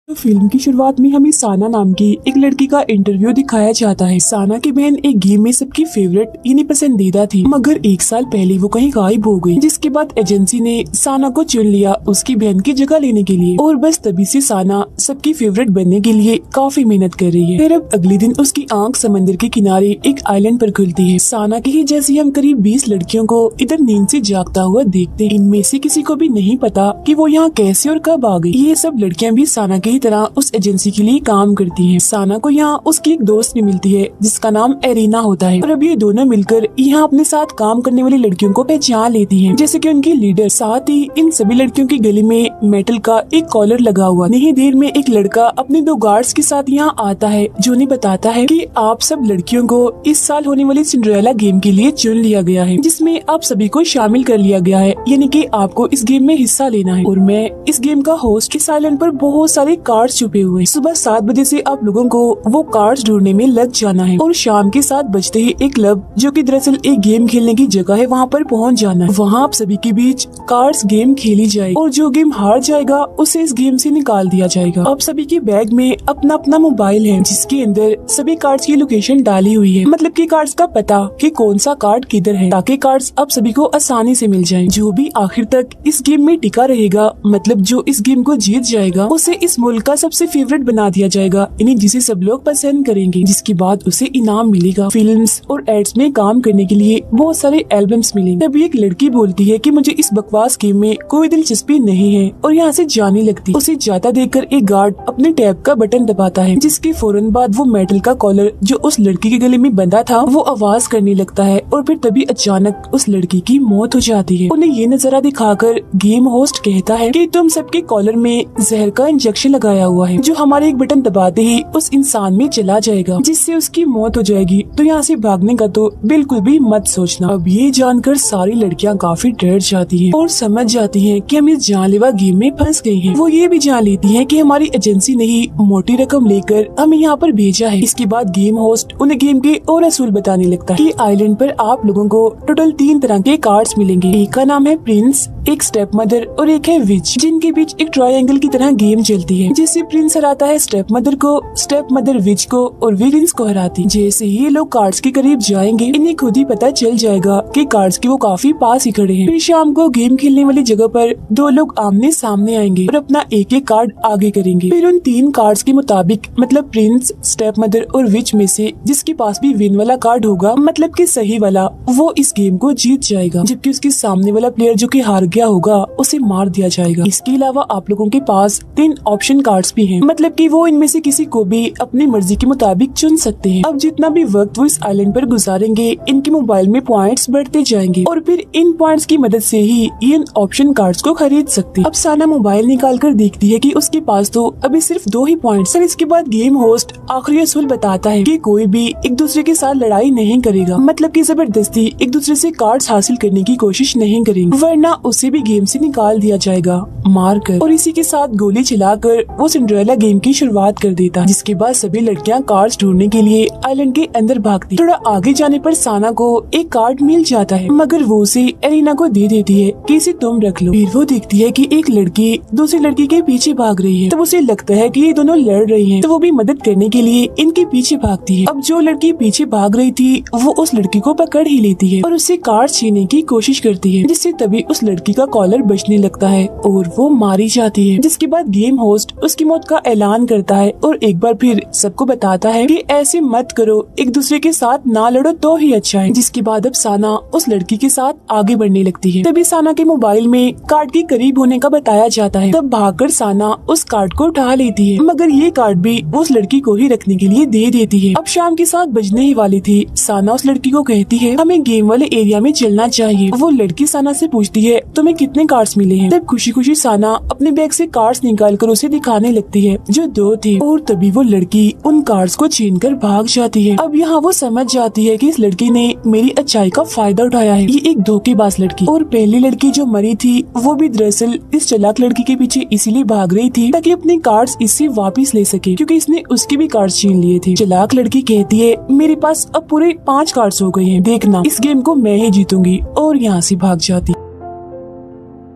तो फिल्म की शुरुआत में हमें साना नाम की एक लड़की का इंटरव्यू दिखाया जाता है। साना की बहन एक गेम में सबकी फेवरेट यानी पसंदीदा थी, मगर एक साल पहले वो कहीं गायब हो गई, जिसके बाद एजेंसी ने साना को चुन लिया उसकी बहन की जगह लेने के लिए। और बस तभी से साना सबकी फेवरेट बनने के लिए काफी मेहनत कर रही है। फिर अब अगले दिन उसकी आंख समंदर के किनारे एक आइलैंड पर खुलती है। साना की ही जैसी हम करीब 20 लड़कियों को इधर नींद से जागता हुआ देखते हैं। इनमें से किसी को भी नहीं पता कि वो यहाँ कैसे और कब आ गई। ये सब लड़कियाँ भी साना की तरह उस एजेंसी के लिए काम करती हैं। साना को यहाँ उसकी एक दोस्त भी मिलती है जिसका नाम एरिना होता है, और अब ये दोनों मिलकर यहाँ अपने साथ काम करने वाली लड़कियों को पहचान लेती हैं, जैसे कि उनकी लीडर। साथ ही इन सभी लड़कियों के गले में मेटल का एक कॉलर लगा हुआ। नहीं देर में एक लड़का अपने 2 गार्ड्स के साथ यहाँ आता है, जो उन्हें बताता है कि आप सब लड़कियों को इस साल होने वाली सिंड्रेला गेम के लिए चुन लिया गया है, जिसमें आप सभी को शामिल कर लिया गया है, यानी कि आपको इस गेम में हिस्सा लेना है। और मैं इस गेम का होस्ट। इस आइलैंड पर बहुत सारे कार्ड्स छुपे हुए। सुबह 7 बजे से आप लोगों को वो कार्ड्स ढूंढने में लग जाना है, और शाम के 7 बजते ही एक क्लब, जो कि दरअसल एक गेम खेलने की जगह है, वहाँ पर पहुँच जाना है। वहाँ आप सभी के बीच कार्ड्स गेम खेली जाएगी, और जो गेम हार जाएगा उसे इस गेम से निकाल दिया जाएगा। आप सभी के बैग में अपना अपना मोबाइल है, जिसके अंदर सभी कार्ड्स की लोकेशन डाली हुई है, मतलब कि कार्ड्स का पता कि कौन सा कार्ड किधर है, ताकि कार्ड्स आप सभी को आसानी से मिल जाएं। जो भी आखिर तक इस गेम में टिका रहेगा, मतलब जो इस गेम को जीत जाएगा, उसे इस मुल्क का सबसे फेवरेट बना दिया जाएगा, यानी जिसे सब लोग पसंद करेंगे, जिसके बाद उसे इनाम मिलेगा। फिल्म्स और एड्स में काम करने के लिए बहुत सारे एल्बम्स मिलेंगे। तभी एक लड़की बोलती है कि मुझे इस बकवास गेम में कोई दिलचस्पी नहीं है, और यहाँ से जाने लगती। उसे जाता देखकर एक गार्ड अपने टैब का बटन दबाता है, जिसके फौरन बाद वो मेटल का कॉलर जो उस लड़की के गले में बंधा था वो आवाज करने लगता है, और फिर तभी अचानक उस लड़की की मौत हो जाती है। उन्हें ये नजारा दिखाकर गेम होस्ट कहता है कि तुम सबके कॉलर में जहर का इंजेक्शन लगाया हुआ है, जो हमारे एक बटन दबाते ही उस इंसान में चला जाएगा, जिससे उसकी मौत हो जाएगी। तो यहाँ से भागने का तो बिल्कुल भी मत सोचना। अब ये जानकर सारी लड़कियाँ काफी डर जाती हैं और समझ जाती हैं कि हम इस जानलेवा गेम में फंस गई हैं। वो ये भी जान लेती हैं कि हमारी एजेंसी ने ही मोटी रकम लेकर हमें यहाँ पर भेजा है। इसके बाद गेम होस्ट उन्हें गेम के और असूल बताने लगता है कि आइलैंड पर आप लोगों को टोटल 3 तरह के कार्ड्स मिलेंगे। एक का नाम है प्रिंस, एक स्टेप मदर और एक है विच, जिनके बीच एक ट्रायंगल की तरह गेम चलती है, जिससे प्रिंस हराता है स्टेप मदर को, स्टेप मदर विच को, और विच प्रिंस को हराती। जैसे ही ये लोग कार्ड्स के करीब जाएंगे, इन्हें खुद ही पता चल जाएगा कि कार्ड्स के वो काफी पास ही खड़े हैं। फिर शाम को गेम खेलने वाली जगह पर 2 लोग आमने सामने आएंगे और अपना एक कार्ड आगे करेंगे। फिर उन 3 कार्ड्स के मुताबिक, मतलब प्रिंस, स्टेप मदर और विच में से जिसके पास भी विन वाला कार्ड होगा, मतलब कि सही वाला, वो इस गेम को जीत जाएगा, जबकि उसके सामने वाला प्लेयर जो कि हार गया होगा उसे मार दिया जाएगा। इसके अलावा आप लोगों के पास 3 ऑप्शन कार्ड्स भी हैं, मतलब कि वो इनमें से किसी को भी अपनी मर्जी के मुताबिक चुन सकते हैं। अब जितना भी वक्त वो इस आइलैंड पर गुजारेंगे, इनके मोबाइल में पॉइंट्स बढ़ते जाएंगे, और फिर इन पॉइंट्स की मदद से ही इन ऑप्शन कार्ड्स को खरीद सकते हैं। अब साना मोबाइल निकाल कर देखती है कि उसके पास तो अभी सिर्फ 2 ही पॉइंट्स हैं। इसके बाद गेम होस्ट आखिरी असूल बताता है कि कोई भी एक दूसरे के साथ लड़ाई नहीं करेगा, मतलब कि जबरदस्ती एक दूसरे से कार्ड्स हासिल करने की कोशिश नहीं करेंगे, वरना उसे भी गेम से निकाल दिया जाएगा मार कर। और इसी के साथ गोली चलाकर वो सिंड्रेला गेम की शुरुआत कर देता है, जिसके बाद सभी लड़कियां कार्ड्स ढूंढने के लिए आइलैंड के अंदर भागती। थोड़ा आगे जाने पर साना को एक कार्ड मिल जाता है, मगर वो उसे एरिना को दे देती है कि इसे तुम रख लो। फिर वो देखती है कि एक लड़की दूसरी लड़की के पीछे भाग रही है, तो उसे लगता है कि ये दोनों लड़ रही हैं, तो वो भी मदद करने के लिए इनके पीछे भागती है। अब जो लड़की पीछे भाग रही थी वो उस लड़की को पकड़ ही लेती है और उससे कार्ड छीनने की कोशिश करती है, जिससे तभी उस लड़की का कॉलर बचने लगता है और वो मारी जाती है। जिसके बाद गेम होस्ट उसकी मौत का ऐलान करता है और एक बार फिर सबको बताता है कि ऐसे मत करो, एक दूसरे के साथ ना लड़ो तो ही अच्छा है। जिसके बाद अब साना उस लड़की के साथ आगे बढ़ने लगती है। तभी साना के मोबाइल में कार्ड के करीब होने का बताया जाता है। तब भागकर साना उस कार्ड को उठा लेती है, मगर ये कार्ड भी उस लड़की को ही रखने के लिए दे देती है। अब शाम के 7 बजने ही वाली थी। साना उस लड़की को कहती है हमें गेम वाले एरिया में चलना चाहिए। वो लड़की साना से पूछती है तुम्हें कितने कार्ड्स मिले हैं। तब खुशी खुशी साना अपने बैग से कार्ड्स निकाल कर उसे दिखाने लगती है, जो 2 थे, और तभी वो लड़की उन कार्ड्स को छीनकर भाग जाती है। अब यहाँ वो समझ जाती है कि इस लड़की ने मेरी अच्छाई का फायदा उठाया है, ये एक धोखेबाज लड़की। और पहली लड़की जो मरी थी वो भी दरअसल इस चालाक लड़की के पीछे इसीलिए भाग रही थी ताकि अपने कार्ड्स इससे वापस ले सके, क्योंकि इसने उसके भी कार्ड्स छीन लिए थे। चालाक लड़की कहती है मेरे पास अब पूरे 5 कार्ड्स हो गए हैं, देखना इस गेम को मैं ही जीतूंगी, और यहाँ से भाग जाती।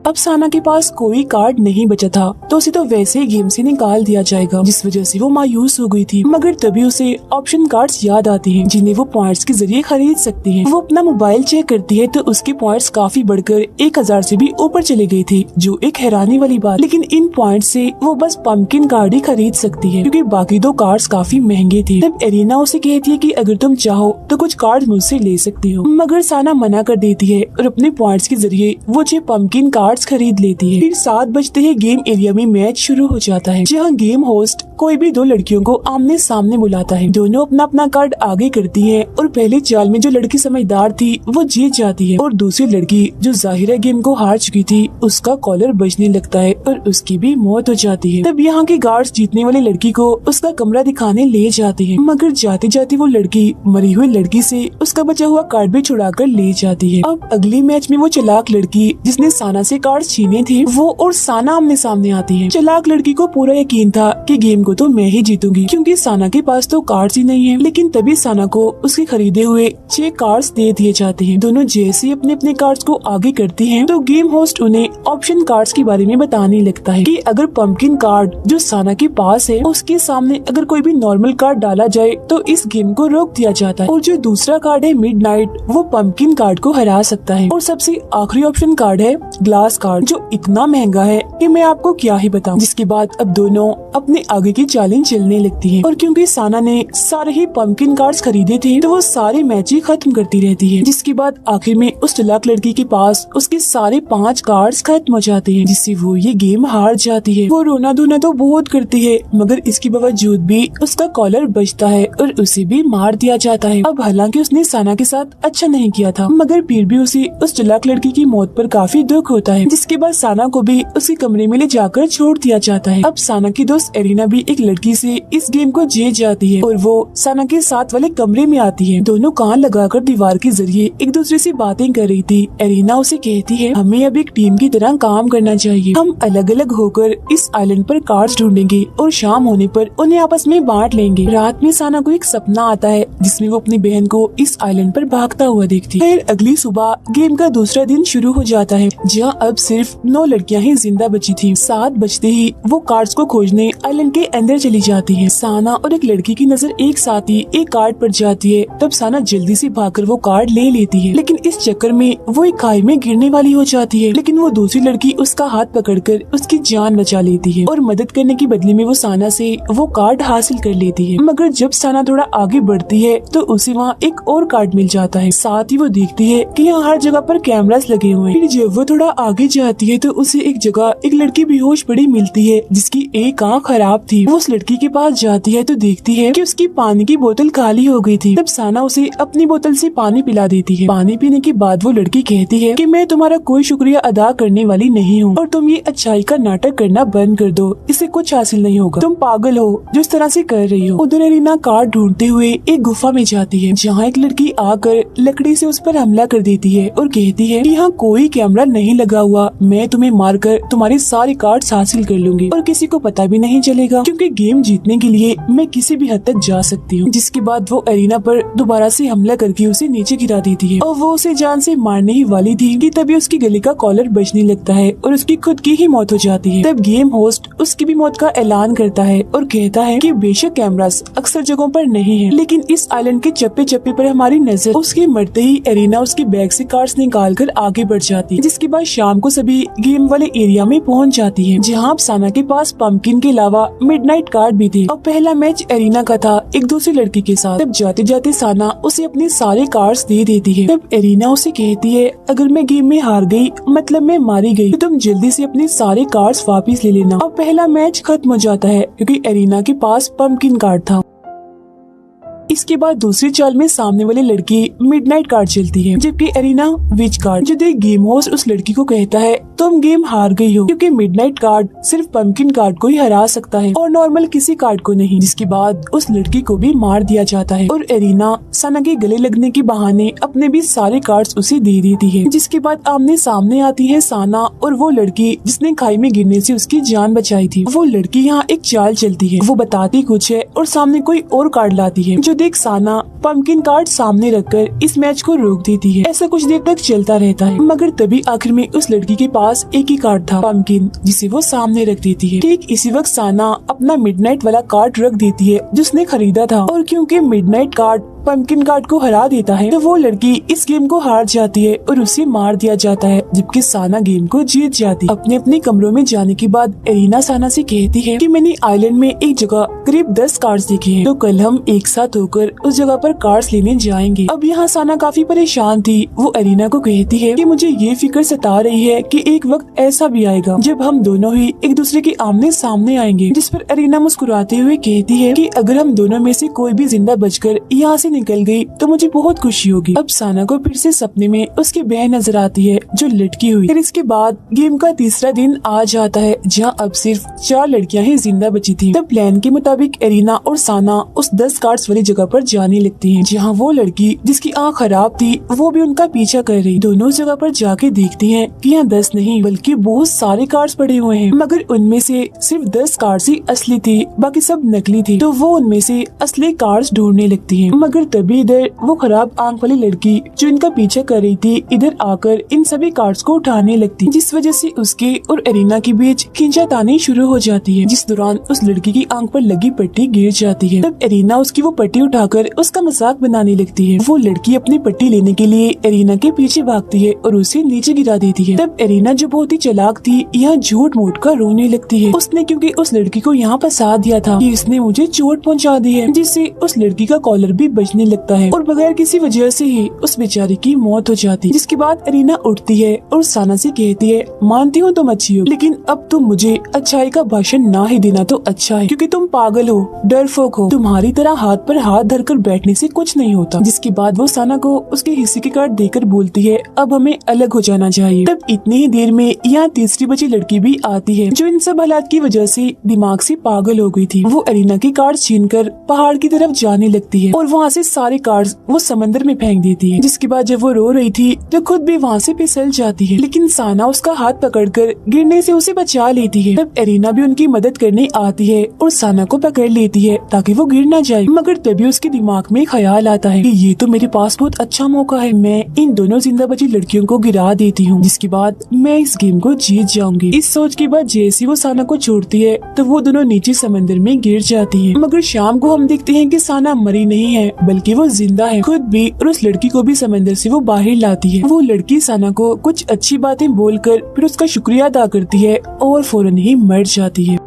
अब साना के पास कोई कार्ड नहीं बचा था तो उसे तो वैसे ही गेम से निकाल दिया जाएगा, जिस वजह से वो मायूस हो गई थी। मगर तभी उसे ऑप्शन कार्ड्स याद आती हैं जिन्हें वो पॉइंट्स के जरिए खरीद सकती है। वो अपना मोबाइल चेक करती है तो उसके पॉइंट्स काफी बढ़कर 1000 से भी ऊपर चले गए थे, जो एक हैरानी वाली बात। लेकिन इन पॉइंट से वो बस पंपकिन कार्ड ही खरीद सकती है क्योंकि बाकी 2 कार्ड्स काफी महंगे थे। तब एरिना उसे कहती है कि अगर तुम चाहो तो कुछ कार्ड मुझसे ले सकती हो, मगर साना मना कर देती है और अपने पॉइंट्स के जरिए वो 6 पंपकिन कार्ड्स खरीद लेती है। फिर 7 बजते ही गेम एरिया में मैच शुरू हो जाता है, जहाँ गेम होस्ट कोई भी 2 लड़कियों को आमने सामने बुलाता है। दोनों अपना अपना कार्ड आगे करती है और पहले चाल में जो लड़की समझदार थी वो जीत जाती है और दूसरी लड़की जो जाहिर है गेम को हार चुकी थी उसका कॉलर बजने लगता है और उसकी भी मौत हो जाती है। तब यहाँ के गार्ड्स जीतने वाली लड़की को उसका कमरा दिखाने ले जाते हैं, मगर जाते जाते वो लड़की मरी हुई लड़की से उसका बचा हुआ कार्ड भी छुड़ा कर ले जाती है। अब अगली मैच में वो चालाक लड़की जिसने साना से कार्ड छीने थे वो और साना आमने सामने आती है। चालाक लड़की को पूरा यकीन था कि गेम को तो मैं ही जीतूंगी क्योंकि साना के पास तो कार्ड्स ही नहीं है। लेकिन तभी साना को उसके खरीदे हुए 6 कार्ड्स दे दिए जाते हैं। दोनों जैसे अपने अपने कार्ड्स को आगे करती हैं तो गेम होस्ट उन्हें ऑप्शन कार्ड्स के बारे में बताने लगता है कि अगर पंपकिन कार्ड जो साना के पास है उसके सामने अगर कोई भी नॉर्मल कार्ड डाला जाए तो इस गेम को रोक दिया जाता है, और जो दूसरा कार्ड है मिडनाइट वो पंपकिन कार्ड को हरा सकता है, और सबसे आखिरी ऑप्शन कार्ड है ग्लास कार्ड जो इतना महंगा है कि मैं आपको क्या ही बताऊं। जिसके बाद अब दोनों अपने आगे की चालें चलने लगती है, और क्योंकि साना ने सारे ही पंपकिन कार्ड्स खरीदे थे तो वो सारे मैच ही खत्म करती रहती है। जिसके बाद आखिर में उस चालाक लड़की के पास उसके सारे 5 कार्ड्स खत्म हो जाते हैं, जिससे वो ये गेम हार जाती है। वो रोना धोना तो बहुत करती है मगर इसके बावजूद भी उसका कॉलर बचता है और उसे भी मार दिया जाता है। अब हालांकि उसने साना के साथ अच्छा नहीं किया था मगर फिर भी उसे उस चालाक लड़की की मौत पर काफी दुख होता है। जिसके बाद साना को भी उसके कमरे में ले जाकर छोड़ दिया जाता है। अब साना की दोस्त एरिना भी एक लड़की से इस गेम को जीत जाती है और वो साना के साथ वाले कमरे में आती है। दोनों कान लगाकर दीवार के जरिए एक दूसरे से बातें कर रही थी। एरिना उसे कहती है हमें अब एक टीम की तरह काम करना चाहिए, हम अलग अलग होकर इस आइलैंड पर कार्ड्स ढूंढेंगे और शाम होने पर उन्हें आपस में बांट लेंगे। रात में साना को एक सपना आता है जिसमें वो अपनी बहन को इस आइलैंड पर भागता हुआ देखती है। फिर अगली सुबह गेम का दूसरा दिन शुरू हो जाता है, जहाँ अब सिर्फ 9 लड़कियां ही जिंदा बची थी। 7 बजते ही वो कार्ड्स को खोजने आइलैंड के अंदर चली जाती है। साना और एक लड़की की नजर एक साथ ही एक कार्ड पर जाती है। तब साना जल्दी से भागकर वो कार्ड ले लेती है, लेकिन इस चक्कर में वो एक खाई में गिरने वाली हो जाती है। लेकिन वो दूसरी लड़की उसका हाथ पकड़कर उसकी जान बचा लेती है और मदद करने की बदले में वो साना से वो कार्ड हासिल कर लेती है। मगर जब साना थोड़ा आगे बढ़ती है तो उसे वहाँ एक और कार्ड मिल जाता है। साथ ही वो देखती है कि यहाँ हर जगह पर कैमरास लगे हुए हैं। फिर जब वो थोड़ा आगे जाती है तो उसे एक जगह एक लड़की बेहोश पड़ी मिलती है जिसकी एक आँख खराब थी। वो उस लड़की के पास जाती है तो देखती है कि उसकी पानी की बोतल खाली हो गई थी। तब साना उसे अपनी बोतल से पानी पिला देती है। पानी पीने के बाद वो लड़की कहती है कि मैं तुम्हारा कोई शुक्रिया अदा करने वाली नहीं हूँ और तुम ये अच्छाई का नाटक करना बंद कर दो, इससे कुछ हासिल नहीं होगा, तुम पागल हो जो इस तरह से कर रही हो। उधर एरिना कार्ड ढूंढते हुए एक गुफा में जाती है, जहाँ एक लड़की आकर लकड़ी से उस पर हमला कर देती है और कहती है कि यहाँ कोई कैमरा नहीं लगा हुआ, मैं तुम्हें मारकर तुम्हारे सारे कार्ड्स हासिल कर लूंगी और किसी को पता भी नहीं चलेगा क्योंकि गेम जीतने के लिए मैं किसी भी हद तक जा सकती हूँ। जिसके बाद वो एरिना पर दोबारा से हमला करके उसे नीचे गिरा देती है और वो उसे जान से मारने ही वाली थी कि तभी उसकी गले का कॉलर बजने लगता है और उसकी खुद की ही मौत हो जाती है। तब गेम होस्ट उसकी भी मौत का ऐलान करता है और कहता है कि बेशक कैमरास अक्सर जगहों पर नहीं है, लेकिन इस आइलैंड के चप्पे चप्पे पर हमारी नजर। उसके मरते ही एरिना उसके बैग से कार्ड्स निकाल कर आगे बढ़ जाती है। जिसके बाद शाम को सभी गेम वाले एरिया में पहुंच जाती है, जहाँ साना के पास पंपकिन के अलावा मिडनाइट कार्ड भी थे और पहला मैच एरिना का था एक दूसरी लड़की के साथ। तब जाते जाते साना उसे अपने सारे कार्ड्स दे देती है। तब एरिना उसे कहती है अगर मैं गेम में हार गई मतलब मैं मारी गई तो तुम जल्दी से अपने सारे कार्ड्स वापस ले लेना। अब पहला मैच खत्म हो जाता है क्योंकि एरिना के पास पंपकिन कार्ड था। इसके बाद दूसरी चाल में सामने वाली लड़की मिडनाइट कार्ड चलती है, जबकि एरिना विच कार्ड। जो देख गेम होस्ट उस लड़की को कहता है तुम गेम हार गई हो क्योंकि मिडनाइट कार्ड सिर्फ पंपकिन कार्ड को ही हरा सकता है और नॉर्मल किसी कार्ड को नहीं। जिसके बाद उस लड़की को भी मार दिया जाता है और एरिना साना के गले लगने के बहाने अपने भी सारे कार्ड्स उसे दे देती है। जिसके बाद आमने सामने आती है साना और वो लड़की जिसने खाई में गिरने से उसकी जान बचाई थी। वो लड़की यहाँ एक चाल चलती है, वो बताती कुछ है और सामने कोई और कार्ड लाती है। जो खुद एक साना पंपकिन कार्ड सामने रखकर इस मैच को रोक देती है। ऐसा कुछ देर तक चलता रहता है, मगर तभी आखिर में उस लड़की के पास एक ही कार्ड था, पंपकिन, जिसे वो सामने रख देती है। ठीक इसी वक्त साना अपना मिडनाइट वाला कार्ड रख देती है जिसने खरीदा था, और क्योंकि मिडनाइट कार्ड पंपकिन कार्ड को हरा देता है तो वो लड़की इस गेम को हार जाती है और उसे मार दिया जाता है, जबकि साना गेम को जीत जाती है। अपने अपने कमरों में जाने के बाद एरिना साना से कहती है कि मैंने आइलैंड में एक जगह करीब 10 कार्ड्स देखे हैं, तो कल हम एक साथ होकर उस जगह पर कार्ड्स लेने जाएंगे। अब यहाँ साना काफी परेशान थी। वो एरिना को कहती है कि मुझे ये फिक्र सता रही है कि एक वक्त ऐसा भी आएगा जब हम दोनों ही एक दूसरे के आमने सामने आएंगे। जिस पर एरिना मुस्कुराते हुए कहती है कि अगर हम दोनों में से कोई भी जिंदा बचकर यहाँ से निकल गई तो मुझे बहुत खुशी होगी। अब साना को फिर से सपने में उसकी बहन नजर आती है जो लटकी हुई। फिर इसके बाद गेम का तीसरा दिन आ जाता है जहाँ अब सिर्फ 4 लड़कियां ही जिंदा बची थी। तब प्लान के मुताबिक एरिना और साना उस 10 कार्ड्स वाली जगह पर जाने लगती हैं, जहाँ वो लड़की जिसकी आँख खराब थी वो भी उनका पीछा कर रही। दोनों जगह पर जाके देखती है कि यहाँ 10 नहीं बल्कि बहुत सारे कार्ड्स पड़े हुए हैं, मगर उनमें से सिर्फ 10 कार्ड्स ही असली थी, बाकी सब नकली थी। तो वो उनमें से असली कार्ड्स ढूंढने लगती है, मगर तभी इधर वो खराब आंख वाली लड़की जो इनका पीछा कर रही थी इधर आकर इन सभी कार्ड्स को उठाने लगती, जिस वजह से उसके और एरिना के बीच खींचातानी शुरू हो जाती है, जिस दौरान उस लड़की की आंख पर लगी पट्टी गिर जाती है। तब एरिना उसकी वो पट्टी उठाकर उसका मजाक बनाने लगती है। वो लड़की अपनी पट्टी लेने के लिए एरिना के पीछे भागती है और उसे नीचे गिरा देती है। तब एरिना जो बहुत ही चालाक थी यहाँ झूठ मूठ कर रोने लगती है। उसने क्योंकि उस लड़की को यहाँ फंसा दिया था कि इसने मुझे चोट पहुँचा दी है, जिससे उस लड़की का कॉलर भी बचने लगता है और बगैर किसी वजह से ही उस बेचारी की मौत हो जाती है। जिसके बाद एरिना उठती है और साना से कहती है, मानती हूँ तुम अच्छी हो, लेकिन अब तुम मुझे अच्छाई का भाषण ना ही देना तो अच्छा है, क्योंकि तुम पागल हो, डरपोक हो, तुम्हारी तरह हाथ पर हाथ धरकर बैठने से कुछ नहीं होता। जिसके बाद वो साना को उसके हिस्से की कार्ड देकर बोलती है, अब हमें अलग हो जाना चाहिए। तब इतनी ही देर में यहाँ तीसरी बची लड़की भी आती है जो इन सब हालात की वजह से दिमाग से पागल हो गई थी। वो एरिना की कार्ड छीनकर पहाड़ की तरफ जाने लगती है और वहाँ से सारे कार्ड्स वो समंदर में फेंक देती है। जिसके बाद जब वो रो रही थी तो खुद भी वहाँ से फिसल जाती है, लेकिन साना उसका हाथ पकड़कर गिरने से उसे बचा लेती है। तब एरिना भी उनकी मदद करने आती है और साना को पकड़ लेती है ताकि वो गिर ना जाए, मगर तभी उसके दिमाग में ख्याल आता है कि ये तो मेरे पास बहुत अच्छा मौका है, मैं इन दोनों जिंदा बची लड़कियों को गिरा देती हूँ, जिसके बाद मैं इस गेम को जीत जाऊंगी। इस सोच के बाद जैसे वो साना को छोड़ती है तो वो दोनों नीचे समंदर में गिर जाती है। मगर शाम को हम देखते हैं कि साना मरी नहीं है बल्कि वो जिंदा है, खुद भी और उस लड़की को भी समंदर से वो बाहर लाती है। वो लड़की साना को कुछ अच्छी बातें बोलकर फिर उसका शुक्रिया अदा करती है और फौरन ही मर जाती है।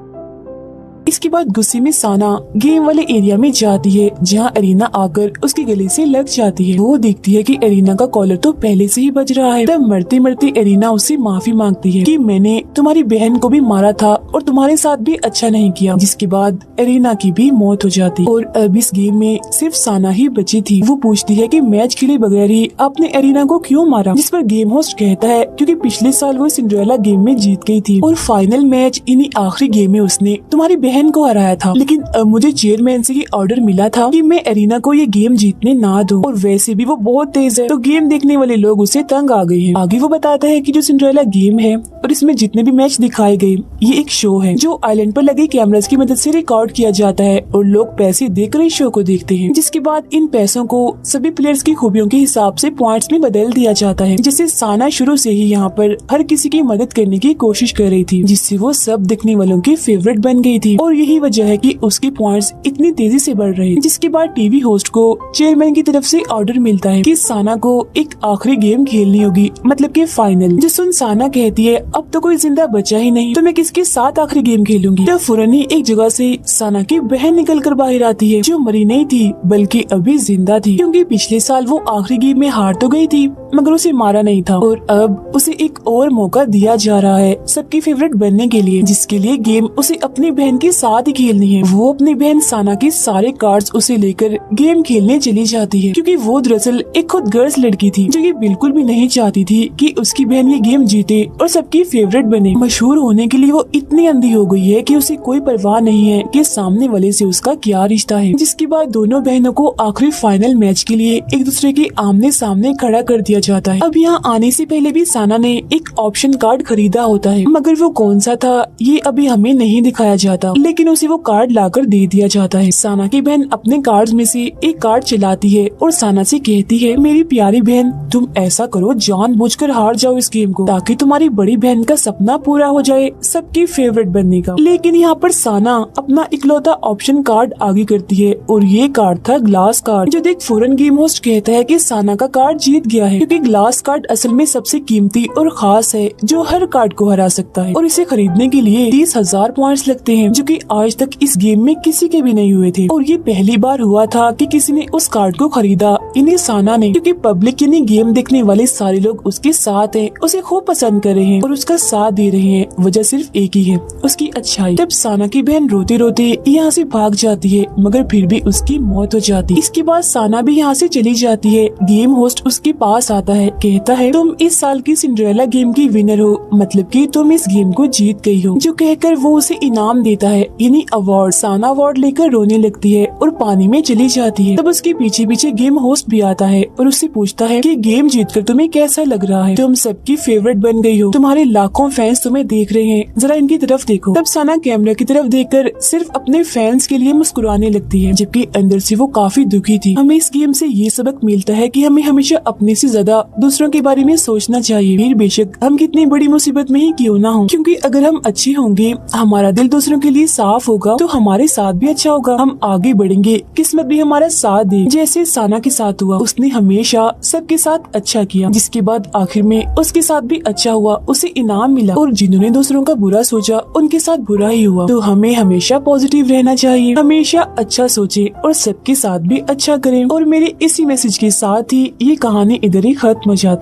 इसके बाद गुस्से में साना गेम वाले एरिया में जाती है जहाँ एरिना आकर उसके गले से लग जाती है। वो देखती है कि एरिना का कॉलर तो पहले से ही बज रहा है। तब मरते मरते एरिना उससे माफी मांगती है कि मैंने तुम्हारी बहन को भी मारा था और तुम्हारे साथ भी अच्छा नहीं किया। जिसके बाद एरिना की भी मौत हो जाती और अब इस गेम में सिर्फ साना ही बची थी। वो पूछती है कि मैच खेले बगैर ही आपने एरिना को क्यों मारा, जिस पर गेम होस्ट कहता है क्योंकि पिछले साल वो सिंड्रेला गेम में जीत गई थी और फाइनल मैच इन्हीं आखिरी गेम में उसने तुम्हारी बहन को हराया था। लेकिन अब मुझे चेयरमैन से ये ऑर्डर मिला था कि मैं एरिना को ये गेम जीतने ना दूं, और वैसे भी वो बहुत तेज है तो गेम देखने वाले लोग उसे तंग आ गए हैं। आगे वो बताता है कि जो सिंड्रेला गेम है और इसमें जितने भी मैच दिखाए गए ये एक शो है जो आइलैंड पर लगे कैमरास की मदद से रिकॉर्ड किया जाता है और लोग पैसे देकर इस शो को देखते हैं। जिसके बाद इन पैसों को सभी प्लेयर्स की खूबियों के हिसाब से पॉइंट्स में बदल दिया जाता है। जैसे साना शुरू से ही यहाँ पर हर किसी की मदद करने की कोशिश कर रही थी, जिससे वो सब देखने वालों की फेवरेट बन गई थी और यही वजह है कि उसके पॉइंट्स इतनी तेजी से बढ़ रहे हैं। जिसके बाद टीवी होस्ट को चेयरमैन की तरफ से ऑर्डर मिलता है कि साना को एक आखिरी गेम खेलनी होगी, मतलब कि फाइनल। जो सुन साना कहती है अब तो कोई जिंदा बचा ही नहीं तो मैं किसके साथ आखिरी गेम खेलूंगी। तब फौरन ही एक जगह से साना की बहन निकल कर बाहर आती है जो मरी नहीं थी बल्कि अभी जिंदा थी, क्योंकि पिछले साल वो आखिरी गेम में हार तो गई थी मगर उसे मारा नहीं था और अब उसे एक और मौका दिया जा रहा है सबकी फेवरेट बनने के लिए, जिसके लिए गेम उसे अपनी बहन के साथ ही खेलनी है। वो अपनी बहन साना के सारे कार्ड्स उसे लेकर गेम खेलने चली जाती है, क्योंकि वो दरअसल एक खुद गर्ल्स लड़की थी जो ये बिल्कुल भी नहीं चाहती थी कि उसकी बहन ये गेम जीते और सबकी फेवरेट बने। मशहूर होने के लिए वो इतनी अंधी हो गई है कि उसे कोई परवाह नहीं है कि सामने वाले से उसका क्या रिश्ता है। जिसके बाद दोनों बहनों को आखिरी फाइनल मैच के लिए एक दूसरे के आमने सामने खड़ा कर दिया जाता है। अब यहाँ आने से पहले भी साना ने एक ऑप्शन कार्ड खरीदा होता है, मगर वो कौन सा था ये अभी हमें नहीं दिखाया जाता। लेकिन उसे वो कार्ड लाकर दे दिया जाता है। साना की बहन अपने कार्ड्स में से एक कार्ड चलाती है और साना से कहती है, मेरी प्यारी बहन तुम ऐसा करो, जानबूझकर हार जाओ इस गेम को ताकि तुम्हारी बड़ी बहन का सपना पूरा हो जाए सबकी फेवरेट बनने का। लेकिन यहाँ पर साना अपना इकलौता ऑप्शन कार्ड आगे करती है और ये कार्ड था ग्लास कार्ड। जो देख फौरन गेम होस्ट कहता है कि साना का कार्ड जीत गया है, क्योंकि ग्लास कार्ड असल में सबसे कीमती और खास है जो हर कार्ड को हरा सकता है और इसे खरीदने के लिए 30,000 पॉइंट्स लगते हैं, जो कि आज तक इस गेम में किसी के भी नहीं हुए थे। और ये पहली बार हुआ था कि किसी ने उस कार्ड को खरीदा, इन्हें साना ने, क्योंकि पब्लिक यानी गेम देखने वाले सारे लोग उसके साथ हैं, उसे खूब पसंद कर रहे हैं और उसका साथ दे रहे हैं। वजह सिर्फ एक ही है, उसकी अच्छाई। तब साना की बहन रोते रोते यहाँ से भाग जाती है, मगर फिर भी उसकी मौत हो जाती है। इसके बाद साना भी यहाँ से चली जाती है। गेम होस्ट उसके पास आता है, कहता है तुम इस साल की सिंड्रेला गेम की विनर हो, मतलब कि तुम इस गेम को जीत गई हो। जो कहकर वो उसे इनाम देता है, यानी अवार्ड। साना अवार्ड लेकर रोने लगती है और पानी में चली जाती है। तब उसके पीछे पीछे गेम होस्ट भी आता है और उससे पूछता है कि गेम जीतकर तुम्हें कैसा लग रहा है, तुम सबकी फेवरेट बन गई हो, तुम्हारे लाखों फैंस तुम्हें देख रहे हैं, जरा इनकी तरफ देखो। तब साना कैमरा की तरफ देखकर सिर्फ अपने फैंस के लिए मुस्कुराने लगती है, जबकि अंदर से वो काफी दुखी थी। हमें इस गेम से ये सबक मिलता है कि हमें हमेशा अपने से ज्यादा दूसरों के बारे में सोचना चाहिए, फिर बेशक हम कितनी बड़ी मुसीबत में ही क्यों ना हो, क्योंकि अगर हम अच्छे होंगे, हमारा दिल दूसरों के लिए साफ होगा, तो हमारे साथ भी अच्छा होगा, हम आगे बढ़ेंगे, किस्मत भी हमारा साथ दे। जैसे साना के साथ हुआ, उसने हमेशा सबके साथ अच्छा किया, जिसके बाद आखिर में उसके साथ भी अच्छा हुआ, उसे इनाम मिला। और जिन्होंने दूसरों का बुरा सोचा उनके साथ बुरा ही हुआ। तो हमें हमेशा पॉजिटिव रहना चाहिए, हमेशा अच्छा सोचे और सबके साथ भी अच्छा करें। और मेरे इसी मैसेज के साथ ही ये कहानी इधर ही खत्म हो जाती।